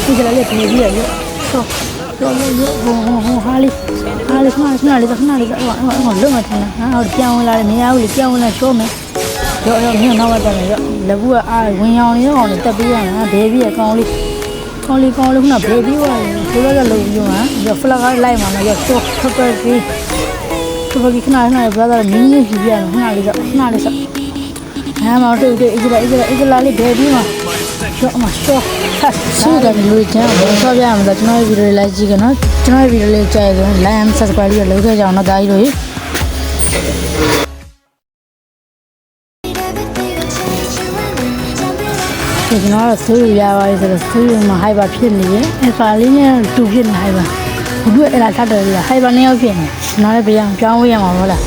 ဒီကလေးပြေးပြီးရဆောတော့ဟိုဟာလေးခဏလေးဟိုလုံးမထင်လားငါပြောင်းလာတယ်မရဘူးလေပြောင်းလာရှောမယ်ရောမင်းနောက်တော့တယ်ရောလက်ဘူးကအားဝင်ရောင်နေတော့တက်ပြီးရတာဘေးပြီးရကောင်းလေးခုနဘေးပြီးသွားတယ်ဆိုတော့လုံပြီးမှာရောဖလာကလိုက်မှာရောဆောခပ်ပြီးခဏ brother မင်းကြီးပြရခဏလေးဆောဟာမတို့ဒီအစ်လာလေးဘေးပြီးမှာရှော့မှာရှော့ဆူကလူကျန်တော့ဆော့ပြရမှာကျွန်တော်ဗီဒီယိုလေးလိုက်ကြည့်ကနော်ကျွန်တော်ဗီဒီယိုလေးကြိုက်ဆို like and subscribe လေးလုပ်ခဲ့ကြအောင်နော်ဒါကြီးတို့ကျွန်တော်ဆူရပါတယ်ဆိုတော့ဆူမှာဟိုက်ပါဖြစ်နေရင်အဖာလေးနဲ့တူဖြစ်နေဟိုက်ပါဘုရားအဲ့ဒါထပ်တယ်ဟိုက်ပါနှစ်ယောက်ဖြစ်နေကျွန်တော်လည်းပြောင်းဝေးရမှာမဟုတ်လား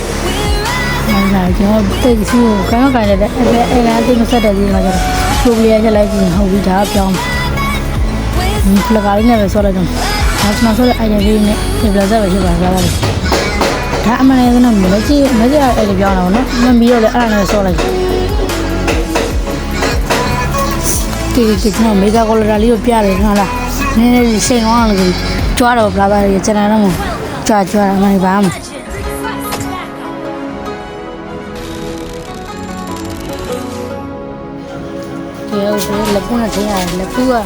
ကျွန်တော်တိတ်စီကိုကောင်းတယ်အဲ့ဒါအတိတ်မဆက်တဲ့ကြီးမှာကျတော့ချိုးလေးရချက်လိုက်ပြီးဟုတ်ပြီဒါပြောင်းဖလကာလေးနဲ့ပဲဆော့လိုက်တော့ကျွန်တော်ဆော့တဲ့အိုင်ဒီနဲ့ဒီဘလာဇာပဲရှိပါလားဒါအမှန်လည်းကတော့မကြည့်အဲ့ဒီပြောင်းတော့နော်မပြီးတော့လည်းအဲ့ဒါနဲ့ဆော့လိုက်ဒီကျွန်တော်မေဂါကော်လာလေးကိုပြတယ်ဟုတ်လားနည်းနည်းစိတ်ကောင်းအောင်လို့ကြွားတော့ဘလာဇာရဲ့ကျွန်တော်တော့ကြွားအမှန်ပါမှာလက်ဖူးနဲ့ထင်းရတယ်လက်ဖူးပဲ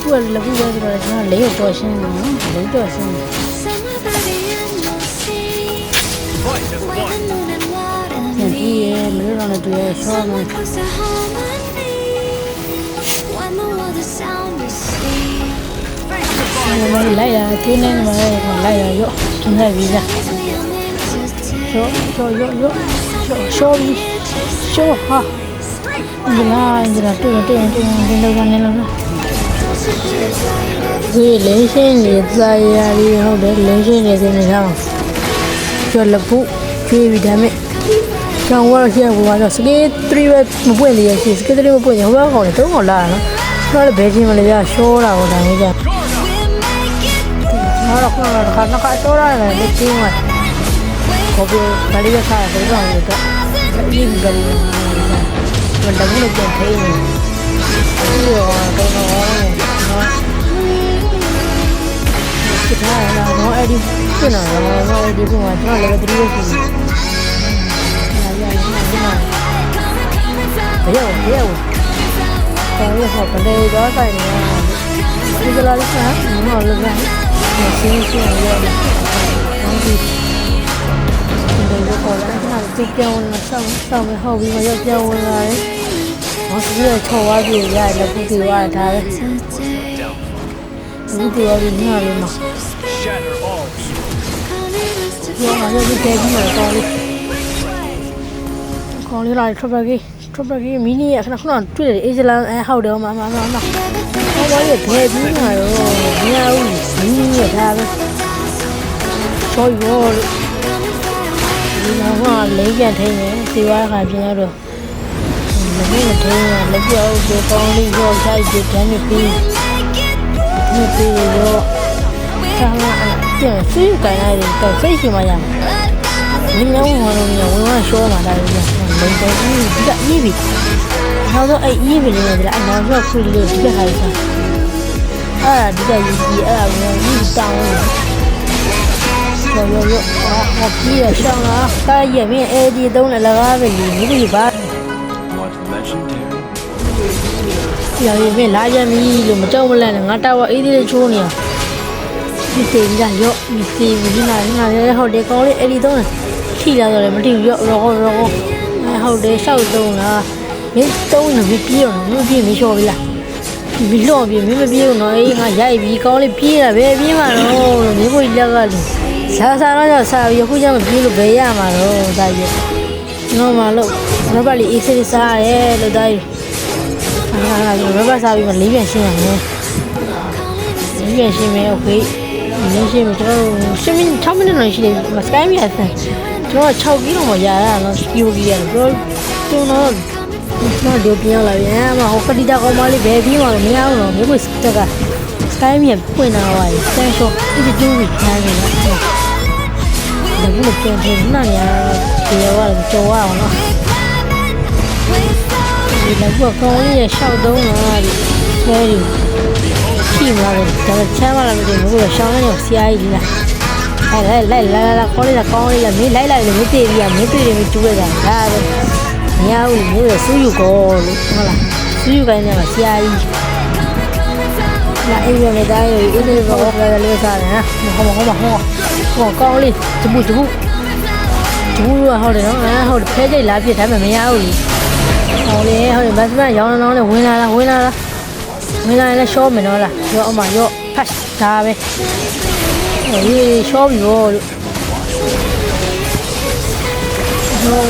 ဆိုတော့ကျွန်တော်လေးကိုတော်ရှင်းတယ်နော်လေးတော်ရှင်းတယ်ဒီရဲ့မလို့တော့တူရဲ့ဆောင်းမယ်လိုက်ရခင်းနေမှာလိုက်ရရောခင်းနေပြီလားရှောဟာဒီလားတူဒီလောက်ကနေလောက်ဒီလေးရှင်းနေသားရရီဟုတ်တယ်လေးရှင်းနေစနေတော့ကျော်လပုကျွေးပြီးဒါမဲ့ကျောင်းဝါရရှိဘောကတော့စကေး3ပဲမပွင့်သေးရရှိစကေး3မပွင့်ရဟိုဘက်ကောင်လည်း3ကောင်လာတာနော်တော့လည်းဘယ်ချင်းမလဲပြရှောတာဟောတာမျိုးကြနော်တော့ခါရှောရတယ်လက်ချင်းမှာကိုပြဘာလေးရခါဘယ်ကောင်လဲတော့ဒီကလေးมันดังเลยเป็นเท่เนี่ยตัวနော်คิดថាနော်အဲ့ဒီဖြစ်နေတော့နော်အဲ့ဒီကကျွန်တော်လည်းတတိယရှိတယ်ဘယ်တော့ဟောကနေတော့တိုင်နေဒီကလာလေးကနော်လည်းကရှင်းရရတယ်ဒီတော့လည်းဒီပြောင်းလာဆောင်းဟောပြီးမရောက်ပြောင်းလာတယ်။ဟောဒီတော့ချော်သွားပြီရတယ်လည်းပူတီသွားတာပဲ။ဒီတရားကြီးညလေးမှာပြောမှာလည်းဒီတဲကြီးမှာကောင်းလေးလိုက်ထပ်ပါကြီးမီနီခဏတွေ့တယ်အေဂျလန်ဟုတ်တယ်မဟောပါရဲ့ဘယ်ကြီးမှာတော့မရဘူးမီနီရထားပဲချော်ရောဒီတော့လေးပြန်ထိနေဒီဝါခါပြင်ရတော့လည်းမထိနေလည်းပြောက်ဒီကောင်းလေးရောဆိုင်ဒီတန်းနေပြီးရောဆာမပြန်စီးကိုင်းလိုက်တော့စိတ်ရှိမှရမယ်မင်းရောဝင်ရှောမှာဒါလည်းလည်းတော့ဒီကအီးပြီနောက်တော့အဲ့အီးပြီလေအဲ့နောက်တော့ခွေလို့ဒီကဟာလေးအဲ့ဒီကယူကြီးအဲ့ဒါကိုတောင်းလို့ရောဟောပြီးရရှောင်းလာတားရမင်းအဲ့ဒီသုံးလည်းလကားပဲလူကြီးပါရောမင်းလာရမီလို့မကြောက်မလန့်နဲ့ငါတောက်အေးသေးလေးချိုးနေအောင်ဒီတင်ကြရောဒီတင်ဒီနာလည်းဟုတ်တယ်ကောင်းလေးအဲ့ဒီသုံးတယ်ထိလာတော့လည်းမထိဘူးရောဟုတ်တယ်ရှောက်သုံးလားမင်းသုံးနေပြီပြေးတော့မပြေးမလျှော်ပြီလားမလျှော်ပြီမင်းမပြေးဘူးနော်အေးငါရိုက်ပြီကောင်းလေးပြေးတာပဲပြေးမှာတော့လို့မင်းဘိုးကြီးလက်ကလို့စားတော့စားပြီးခုကျမှပြေးလို့ဘယ်ရမှာတော့ဒါကြီးနော်မလို့ရဘလေးအေးစစ်စားရဲလို့ဒါကြီးရဘစားပြီးမှလေးပြန်ရှင်းရမယ်လေးပြန်ရှင်းမယ်โอเคလေးရှင်းမယ်ကျွန်တော်10မိနစ်6မိနစ်လောက်ရှိတယ်မစကိုင်းပြတ်တယ်ကျွန်တော်6ကီလိုမှရတာနော်စကီယိုကြီးရတယ်ဘရောကျွန်တော်တို့ပြန်လာပြန်မဟိုကတိတာကောင်မလေးဘယ်ပြီးမှမရအောင်တော့မျိုးစတက်ကစကိုင်းမြေပွင့်လာပါလေဆန်ရှော့ဒီကျိုးကြီးချမ်းနေတာဒါကလည်းပြန်ပြန်နားရဒီရောကကြော်ရအောင်နော်ဒီလည်းကောင်းလေးရရှောက်သုံးလာပြီဆဲရီ ထိမလားဒါချမ်းမလားမသိဘူးကိုရှောင်းနေဆရာကြီးလားလိုက်ကောင်းလေးမင်းလိုက်လိုက်လို့မသိဘူးမင်းတွေ့တယ်မကျူးရတာဒါပဲမရဘူးမင်းစူးယူကောလို့ဟုတ်လားစူးယူကိုင်းနေမှာဆရာကြီးလာအိမ်ရနေတိုင်းအေးလေးဘောကလေးစားတယ်ဟောကောင်းလေးတပူကဟုတ်တယ်နော်ဟုတ်တယ်ဖဲကြိတ်လာဖြစ်ဒါပေမဲ့မရဘူးလေဟောလေဟုတ်တယ်ဘတ်စမရောင်းလောင်းနဲ့ဝင်လာရင်လည်းရှော့မယ်နော်လားရောအမရောဖတ်ဒါပဲအေးရှော့ပြီလို့ရော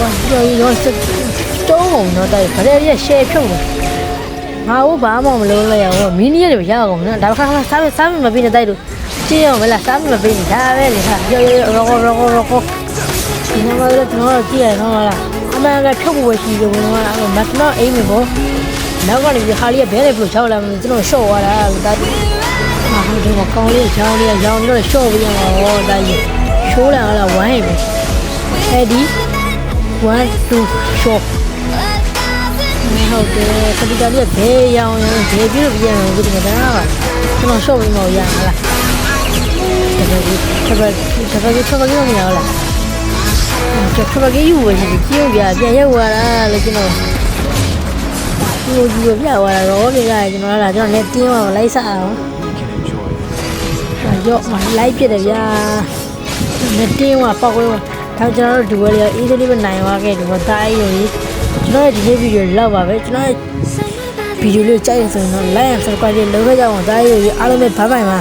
တုံးအောင်တော့တိုက်ဗရဲရှယ်ဖြုတ်တယ်ငါ့ဘာမှမလုပ်လိုက်ရဘူးမီနီရတွေရအောင်နော်ဒါခါစားမပြီးနေတိုက်လို့ကြည့်အောင်မလားစားမပြီးဒါပဲလေဟာရောဒီမှာလည်းတော့ကြည့်ရအောင်လားအမှန်ကဖြုတ်ဖို့ရှိတယ်ဘုံကမတ်တော့အိမ်မျိုးပေါ့နောက်ကနေခါလေးကဘဲလေပြချောက်လာမှကျွန်တော်ရှော့သွားတာဒါဟုတ်တယ်ကောင်းလေးချောင်းလေးရောင်းပြီးတော့ရှော့ပြီးရမှာဟောဒါကြီးရှိုးလာလားဝိုင်းပဲအဲ့ဒီ1 2 shop ဟုတ်တယ်စပီတာလေးဘေးရောင်းဘယ်ပြလို့ပြန်အောင်ဒီမှာဒါကကျွန်တော် shop ပြီးမရလားဒါပဲတော့မရလားကျွန်တော်ကယူဝယ်ကြည့်ပြပြန်ရောက်လာလို့ကျွန်တော်ယူပြသွားတာတော့ပြကြကျွန်တော်လာကျွန်တော်လည်းတင်းသွားလိုက်စားအောင်ရော့မလိုက်ပြတယ်ဗျာလက်တင်းကပေါက်လို့ဒါကျွန်တော်တို့ဒီဝဲလေးအေးသေးလေးပဲနိုင်သွားခဲ့ဒီမှာတားအေးလို့ကျွန်တော်ရဲ့ဒီနေ့ဗီဒီယိုလောက်ပါပဲကျွန်တော်ရဲ့ဗီဒီယိုလေးကြိုက်ရင်ဆိုရင်တော့ like and subscribe လုပ်ခဲ့ကြအောင်တားအေးလို့အားလုံးပဲဘိုင်ပါ